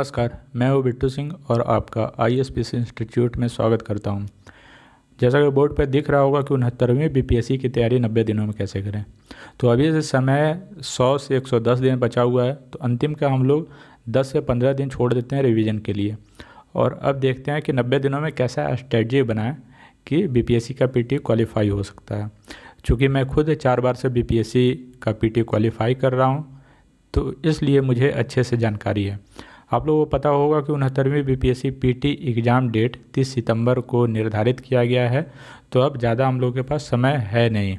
नमस्कार, मैं हूँ बिट्टू सिंह और आपका ISPC इंस्टीट्यूट में स्वागत करता हूँ। जैसा कि बोर्ड पर दिख रहा होगा कि 69वीं BPSC की तैयारी 90 दिनों में कैसे करें। तो अभी से समय 100 से 110 दिन बचा हुआ है, तो अंतिम का हम लोग 10 से 15 दिन छोड़ देते हैं रिवीजन के लिए। और अब देखते हैं कि 90 दिनों में कैसा स्ट्रेटजी बनाएं कि BPSC का PT क्वालिफाई हो सकता है। चूँकि मैं खुद 4 बार से BPSC का PT क्वालिफाई कर रहा हूँ, तो इसलिए मुझे अच्छे से जानकारी है। आप लोगों को पता होगा कि 69वीं BPSC PT एग्ज़ाम डेट 30 सितंबर को निर्धारित किया गया है, तो अब ज़्यादा हम लोगों के पास समय है नहीं।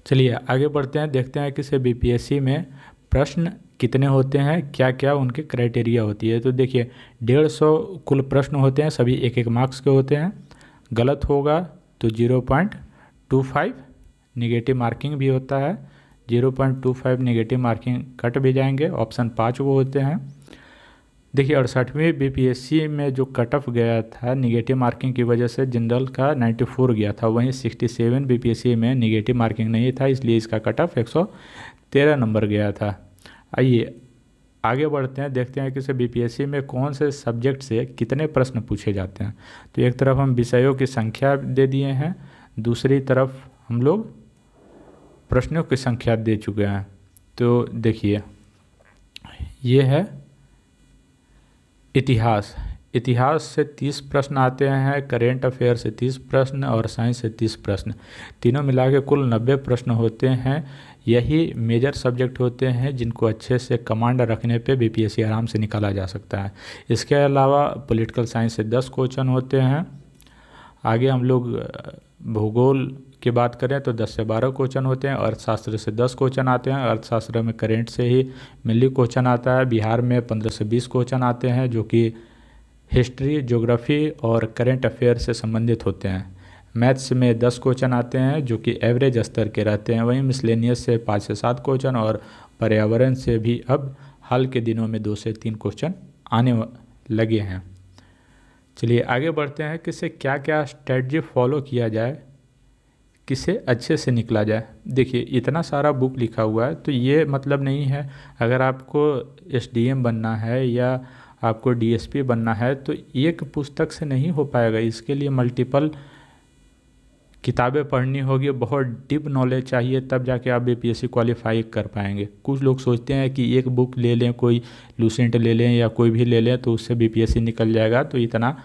चलिए आगे बढ़ते हैं, देखते हैं कि इसे BPSC में प्रश्न कितने होते हैं, क्या क्या उनकी क्राइटेरिया होती है। तो देखिए 150 कुल प्रश्न होते हैं, सभी एक एक मार्क्स के होते हैं। गलत होगा तो 0.25 निगेटिव मार्किंग भी होता है, 0.25 निगेटिव मार्किंग कट भी जाएंगे। ऑप्शन 5 वो होते हैं। देखिए 68वीं BPSC में जो कट ऑफ गया था निगेटिव मार्किंग की वजह से जनरल का 94 गया था, वहीं 67 BPSC में निगेटिव मार्किंग नहीं था, इसलिए इसका कट ऑफ 113 नंबर गया था। आइए आगे बढ़ते हैं, देखते हैं कि इसे BPSC में कौन से सब्जेक्ट से कितने प्रश्न पूछे जाते हैं। तो एक तरफ हम विषयों की संख्या दे दिए हैं, दूसरी तरफ हम लोग प्रश्नों की संख्या दे चुके हैं। तो देखिए ये है इतिहास। इतिहास से 30 प्रश्न आते हैं, करेंट अफेयर से 30 प्रश्न और साइंस से 30 प्रश्न, तीनों मिला के कुल 90 प्रश्न होते हैं। यही मेजर सब्जेक्ट होते हैं जिनको अच्छे से कमांड रखने पे BPSC आराम से निकाला जा सकता है। इसके अलावा पॉलिटिकल साइंस से 10 क्वेश्चन होते हैं। आगे हम लोग भूगोल की बात करें तो 10 से 12 क्वेश्चन होते हैं। अर्थशास्त्र से 10 क्वेश्चन आते हैं, अर्थशास्त्र में करेंट से ही मेनली क्वेश्चन आता है। बिहार में 15 से 20 क्वेश्चन आते हैं जो कि हिस्ट्री, ज्योग्राफी और करेंट अफेयर से संबंधित होते हैं। मैथ्स में 10 क्वेश्चन आते हैं जो कि एवरेज स्तर के रहते हैं। वहीं मिसलेनियस से 5 से 7 क्वेश्चन और पर्यावरण से भी अब हाल के दिनों में 2 से 3 क्वेश्चन आने लगे हैं। चलिए आगे बढ़ते हैं कि इससे क्या क्या स्ट्रेटजी फॉलो किया जाए, किसे अच्छे से निकला जाए। देखिए इतना सारा बुक लिखा हुआ है, तो ये मतलब नहीं है अगर आपको SDM बनना है या आपको DSP बनना है तो एक पुस्तक से नहीं हो पाएगा। इसके लिए मल्टीपल किताबें पढ़नी होगी, बहुत डीप नॉलेज चाहिए, तब जाके आप BPSC क्वालिफाई कर पाएंगे। कुछ लोग सोचते हैं कि एक बुक ले लें, कोई लूसेंट ले लें या कोई भी ले लें तो उससे BPSC निकल जाएगा, तो इतना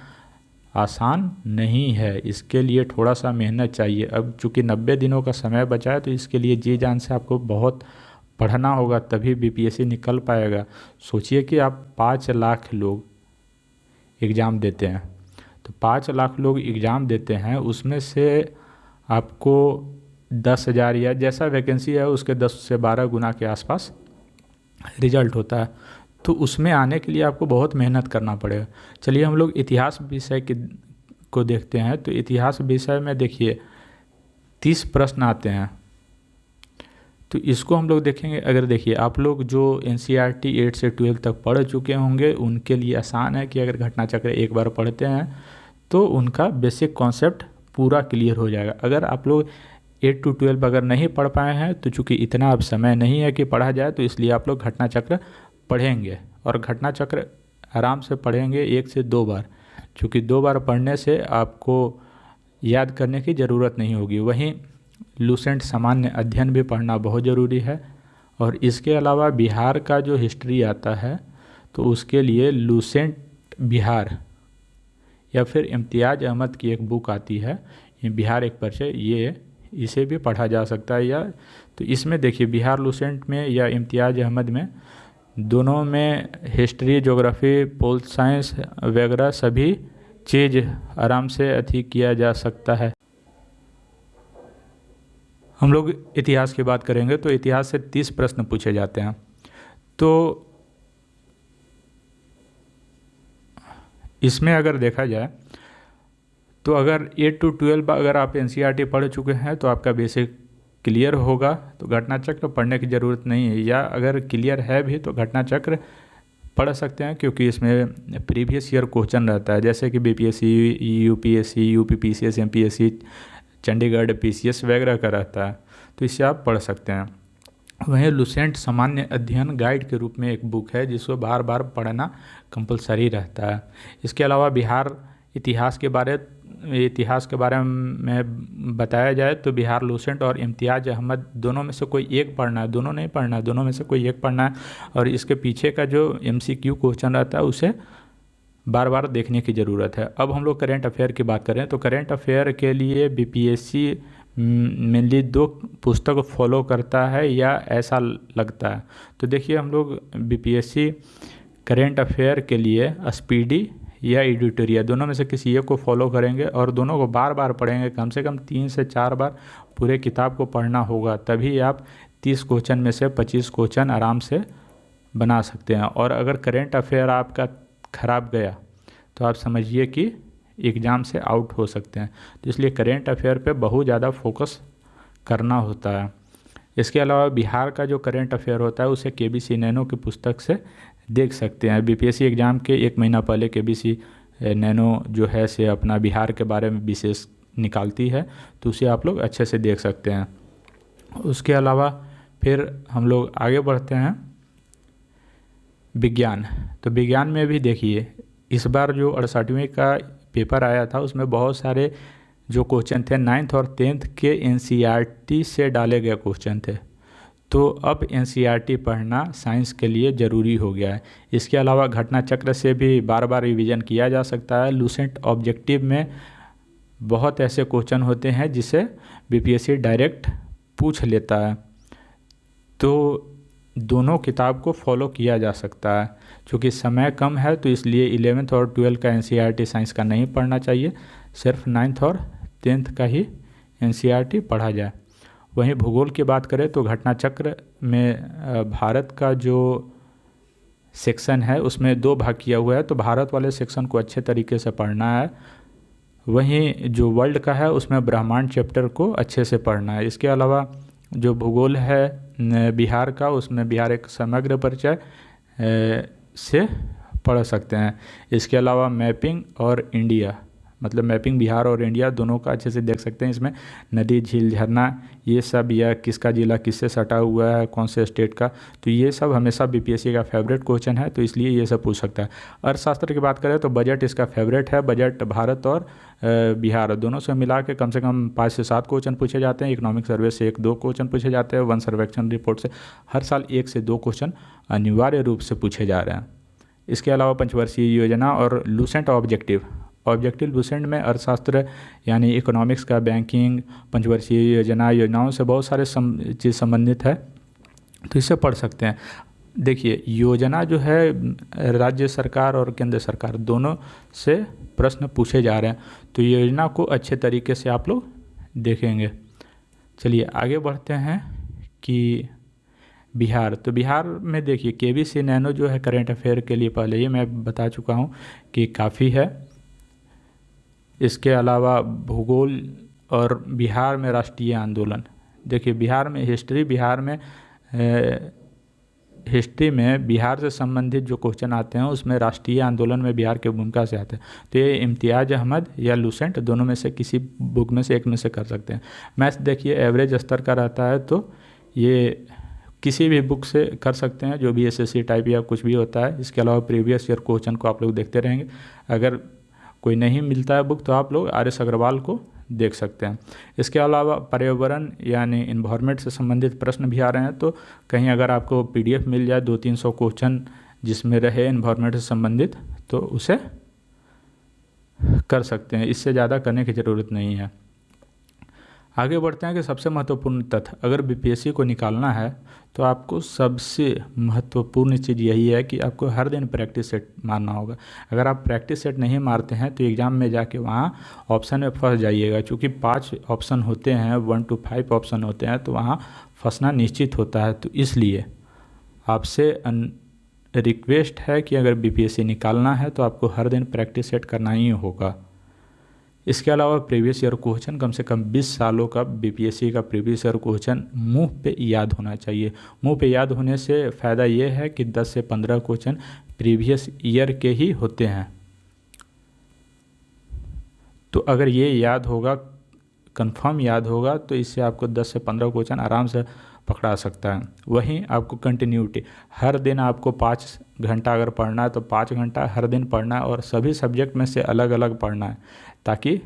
आसान नहीं है। इसके लिए थोड़ा सा मेहनत चाहिए। अब चूँकि 90 दिनों का समय बचा है तो इसके लिए जी जान से आपको बहुत पढ़ना होगा, तभी BPSC निकल पाएगा। सोचिए कि आप 5 लाख लोग एग्ज़ाम देते हैं, तो 5 लाख लोग एग्ज़ाम देते हैं, उसमें से आपको 10,000 या जैसा वैकेंसी है उसके 10 से 12 गुना के आसपास रिजल्ट होता है। तो उसमें आने के लिए आपको बहुत मेहनत करना पड़ेगा। चलिए हम लोग इतिहास विषय को देखते हैं। तो इतिहास विषय में देखिए 30 प्रश्न आते हैं, तो इसको हम लोग देखेंगे। अगर देखिए आप लोग जो NCERT 8 से 12 तक पढ़ चुके होंगे उनके लिए आसान है कि अगर घटना चक्र एक बार पढ़ते हैं तो उनका बेसिक कॉन्सेप्ट पूरा क्लियर हो जाएगा। अगर आप लोग 8 to 12 अगर नहीं पढ़ पाए हैं तो चूँकि इतना अब समय नहीं है कि पढ़ा जाए, तो इसलिए आप लोग घटना चक्र पढ़ेंगे और घटना चक्र आराम से पढ़ेंगे 1 से 2 बार, क्योंकि 2 बार पढ़ने से आपको याद करने की ज़रूरत नहीं होगी। वहीं लूसेंट सामान्य अध्ययन भी पढ़ना बहुत ज़रूरी है। और इसके अलावा बिहार का जो हिस्ट्री आता है तो उसके लिए लूसेंट बिहार या फिर इम्तियाज़ अहमद की एक बुक आती है, ये बिहार एक परिचय, इसे भी पढ़ा जा सकता है। या तो इसमें देखिए बिहार लूसेंट में या इम्तियाज़ अहमद में, दोनों में हिस्ट्री, ज्योग्राफी, पोल साइंस वगैरह सभी चीज़ आराम से अथी किया जा सकता है। हम लोग इतिहास की बात करेंगे तो इतिहास से 30 प्रश्न पूछे जाते हैं। तो इसमें अगर देखा जाए तो अगर 8 to 12 अगर आप NCERT पढ़ चुके हैं तो आपका बेसिक क्लियर होगा, तो घटना चक्र पढ़ने की ज़रूरत नहीं है। या अगर क्लियर है भी तो घटना चक्र पढ़ सकते हैं, क्योंकि इसमें प्रीवियस ईयर क्वेश्चन रहता है, जैसे कि BPSC, UPSC, UPPCS, MPSC, Chandigarh PCS वगैरह का रहता है, तो इससे आप पढ़ सकते हैं। वहीं लुसेंट सामान्य अध्ययन गाइड के रूप में एक बुक है जिसको बार बार पढ़ना कंपलसरी रहता है। इसके अलावा बिहार इतिहास के बारे में बताया जाए तो बिहार लुसेंट और इम्तियाज़ अहमद दोनों में से कोई एक पढ़ना है, दोनों नहीं पढ़ना है, दोनों में से कोई एक पढ़ना है। और इसके पीछे का जो MCQ क्वेश्चन रहता है उसे बार बार देखने की ज़रूरत है। अब हम लोग करेंट अफेयर की बात करें तो करेंट अफेयर के लिए BPSC मेनली 2 पुस्तक फॉलो करता है या ऐसा लगता है। तो देखिए हम लोग BPSC करेंट अफेयर के लिए स्पीडी या एडिटोरियल दोनों में से किसी एक को फॉलो करेंगे और दोनों को बार बार पढ़ेंगे, कम से कम 3 से 4 बार पूरे किताब को पढ़ना होगा, तभी आप 30 क्वेश्चन में से 25 क्वेश्चन आराम से बना सकते हैं। और अगर करेंट अफेयर आपका ख़राब गया तो आप समझिए कि एग्ज़ाम से आउट हो सकते हैं। तो इसलिए करेंट अफेयर पे बहुत ज़्यादा फोकस करना होता है। इसके अलावा बिहार का जो करेंट अफेयर होता है उसे KBC नैनो की पुस्तक से देख सकते हैं। BPSC एग्ज़ाम के 1 महीना पहले KBC नैनो जो है से अपना बिहार के बारे में विशेष निकालती है, तो उसे आप लोग अच्छे से देख सकते हैं। उसके अलावा फिर हम लोग आगे बढ़ते हैं विज्ञान। तो विज्ञान में भी देखिए इस बार जो 68वीं का पेपर आया था उसमें बहुत सारे जो क्वेश्चन थे 9th और 10th के NCERT से डाले गए क्वेश्चन थे। तो अब NCERT पढ़ना साइंस के लिए ज़रूरी हो गया है। इसके अलावा घटना चक्र से भी बार बार रिवीजन किया जा सकता है। लुसेंट ऑब्जेक्टिव में बहुत ऐसे क्वेश्चन होते हैं जिसे BPSC डायरेक्ट पूछ लेता है। तो दोनों किताब को फॉलो किया जा सकता है। चूँकि समय कम है तो इसलिए 11th और 12th का NCERT साइंस का नहीं पढ़ना चाहिए, सिर्फ 9th और 10th का ही NCERT पढ़ा जाए। वहीं भूगोल की बात करें तो घटना चक्र में भारत का जो सेक्शन है उसमें 2 भाग किया हुआ है, तो भारत वाले सेक्शन को अच्छे तरीके से पढ़ना है। वहीं जो वर्ल्ड का है उसमें ब्रह्मांड चैप्टर को अच्छे से पढ़ना है। इसके अलावा जो भूगोल है बिहार का, उसमें बिहार एक समग्र परिचय से पढ़ सकते हैं। इसके अलावा मैपिंग और इंडिया, मतलब मैपिंग बिहार और इंडिया दोनों का अच्छे से देख सकते हैं। इसमें नदी, झील, झरना ये सब, या किसका जिला किससे सटा हुआ है, कौन से स्टेट का, तो ये सब हमेशा BPSC का फेवरेट क्वेश्चन है, तो इसलिए ये सब पूछ सकता है। अर्थशास्त्र की बात करें तो बजट इसका फेवरेट है। बजट भारत और बिहार दोनों से मिला के कम 5 से 7 क्वेश्चन पूछे जाते हैं। इकोनॉमिक सर्वे से 1-2 क्वेश्चन पूछे जाते हैं। वन सर्वेक्षण रिपोर्ट से हर साल 1 से 2 क्वेश्चन अनिवार्य रूप से पूछे जा रहे हैं। इसके अलावा पंचवर्षीय योजना और लुसेंट ऑब्जेक्टिव लुसेंट में अर्थशास्त्र यानी इकोनॉमिक्स का, बैंकिंग, पंचवर्षीय योजनाओं से बहुत सारे चीज़ संबंधित है, तो इसे पढ़ सकते हैं। देखिए योजना जो है राज्य सरकार और केंद्र सरकार दोनों से प्रश्न पूछे जा रहे हैं, तो योजना को अच्छे तरीके से आप लोग देखेंगे। चलिए आगे बढ़ते हैं कि बिहार, तो बिहार में देखिए KBC नैनो जो है करेंट अफेयर के लिए पहले ही मैं बता चुका हूँ कि काफ़ी है। इसके अलावा भूगोल और बिहार में राष्ट्रीय आंदोलन, देखिए बिहार में हिस्ट्री में बिहार से संबंधित जो क्वेश्चन आते हैं उसमें राष्ट्रीय आंदोलन में बिहार के भूमिका से आते हैं। तो ये इम्तियाज़ अहमद या लुसेंट दोनों में से किसी बुक में से एक में से कर सकते हैं। मैथ्स देखिए एवरेज स्तर का रहता है, तो ये किसी भी बुक से कर सकते हैं जो भी SSC टाइप या कुछ भी होता है। इसके अलावा प्रीवियस ईयर क्वेश्चन को आप लोग देखते रहेंगे। अगर कोई नहीं मिलता है बुक तो आप लोग RS अग्रवाल को देख सकते हैं। इसके अलावा पर्यावरण यानी इन्वायरमेंट से संबंधित प्रश्न भी आ रहे हैं, तो कहीं अगर आपको PDF मिल जाए 200-300 क्वेश्चन जिसमें रहे इन्वायरमेंट से संबंधित, तो उसे कर सकते हैं। इससे ज़्यादा करने की ज़रूरत नहीं है। आगे बढ़ते हैं कि सबसे महत्वपूर्ण तथ्य, अगर BPSC को निकालना है तो आपको सबसे महत्वपूर्ण चीज़ यही है कि आपको हर दिन प्रैक्टिस सेट मारना होगा। अगर आप प्रैक्टिस सेट नहीं मारते हैं तो एग्ज़ाम में जाके वहाँ ऑप्शन में फंस जाइएगा। चूँकि 5 ऑप्शन होते हैं, 1 to 5 ऑप्शन होते हैं, तो वहाँ फंसना निश्चित होता है। तो इसलिए आपसे रिक्वेस्ट है कि अगर BPSC निकालना है तो आपको हर दिन प्रैक्टिस सेट करना ही होगा। इसके अलावा प्रीवियस ईयर क्वेश्चन कम से कम 20 सालों का BPSC का प्रीवियस ईयर क्वेश्चन मुंह पे याद होना चाहिए। मुंह पे याद होने से फ़ायदा ये है कि 10 से 15 क्वेश्चन प्रीवियस ईयर के ही होते हैं। तो अगर ये याद होगा, कंफर्म याद होगा, तो इससे आपको 10 से 15 क्वेश्चन आराम से पकड़ा सकता है। वहीं आपको कंटिन्यूटी, हर दिन आपको 5 घंटा अगर पढ़ना है तो 5 घंटा हर दिन पढ़ना है और सभी सब्जेक्ट में से अलग अलग पढ़ना है, ताकि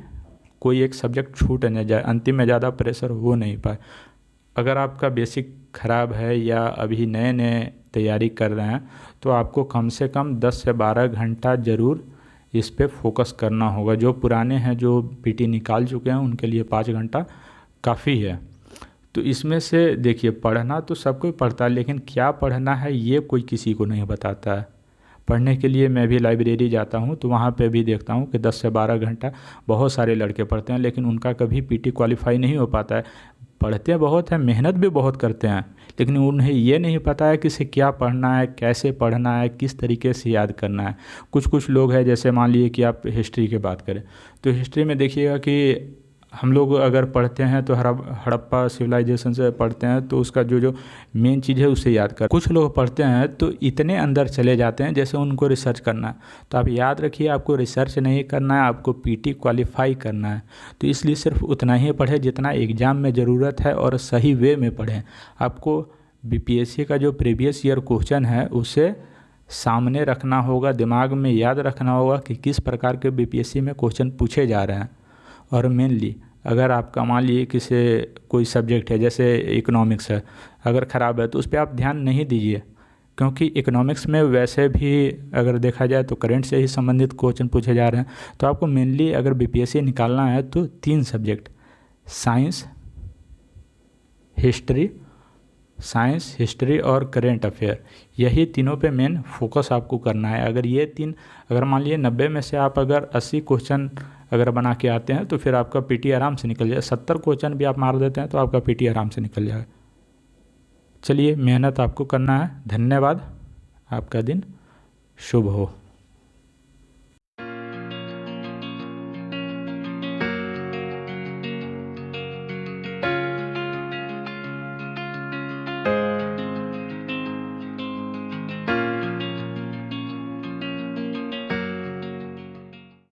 कोई एक सब्जेक्ट छूट न जाए, अंतिम में ज़्यादा प्रेशर हो नहीं पाए। अगर आपका बेसिक ख़राब है या अभी नए नए तैयारी कर रहे हैं तो आपको कम से कम 10 से 12 घंटा ज़रूर इस पे फोकस करना होगा। जो पुराने हैं, जो पीटी निकाल चुके हैं, उनके लिए 5 घंटा काफ़ी है। तो इसमें से देखिए, पढ़ना तो सब कोई पढ़ता है, लेकिन क्या पढ़ना है ये कोई किसी को नहीं बताता है। पढ़ने के लिए मैं भी लाइब्रेरी जाता हूँ तो वहाँ पे भी देखता हूँ कि 10 से 12 घंटा बहुत सारे लड़के पढ़ते हैं, लेकिन उनका कभी पीटी क्वालिफाई नहीं हो पाता है। पढ़ते बहुत हैं, मेहनत भी बहुत करते हैं, लेकिन उन्हें ये नहीं पता है कि इसे क्या पढ़ना है, कैसे पढ़ना है, किस तरीके से याद करना है। कुछ कुछ लोग हैं, जैसे मान लीजिए कि आप हिस्ट्री की बात करें तो हिस्ट्री में देखिएगा कि हम लोग अगर पढ़ते हैं तो हड़प्पा सिविलाइजेशन से पढ़ते हैं तो उसका जो जो मेन चीज़ है उसे याद कर। कुछ लोग पढ़ते हैं तो इतने अंदर चले जाते हैं जैसे उनको रिसर्च करना है। तो आप याद रखिए, आपको रिसर्च नहीं करना है, आपको पीटी क्वालिफाई करना है। तो इसलिए सिर्फ उतना ही पढ़ें जितना एग्ज़ाम में ज़रूरत है और सही वे में पढ़ें। आपको बीपीएससी का जो प्रीवियस ईयर क्वेश्चन है उसे सामने रखना होगा, दिमाग में याद रखना होगा कि किस प्रकार के बीपीएससी में क्वेश्चन पूछे जा रहे हैं। और मेनली अगर आपका मान लीजिए किसी कोई सब्जेक्ट है, जैसे इकोनॉमिक्स है, अगर ख़राब है तो उस पर आप ध्यान नहीं दीजिए, क्योंकि इकोनॉमिक्स में वैसे भी अगर देखा जाए तो करंट से ही संबंधित क्वेश्चन पूछे जा रहे हैं। तो आपको मेनली अगर बीपीएससी निकालना है तो 3 सब्जेक्ट, साइंस, हिस्ट्री और करेंट अफेयर, यही तीनों पे मेन फोकस आपको करना है। अगर ये 3, अगर मान लीजिए 90 में से आप अगर 80 क्वेश्चन अगर बना के आते हैं तो फिर आपका पीटी आराम से निकल जाएगा। 70 क्वेश्चन भी आप मार देते हैं तो आपका पीटी आराम से निकल जाएगा। चलिए, मेहनत आपको करना है। धन्यवाद। आपका दिन शुभ हो।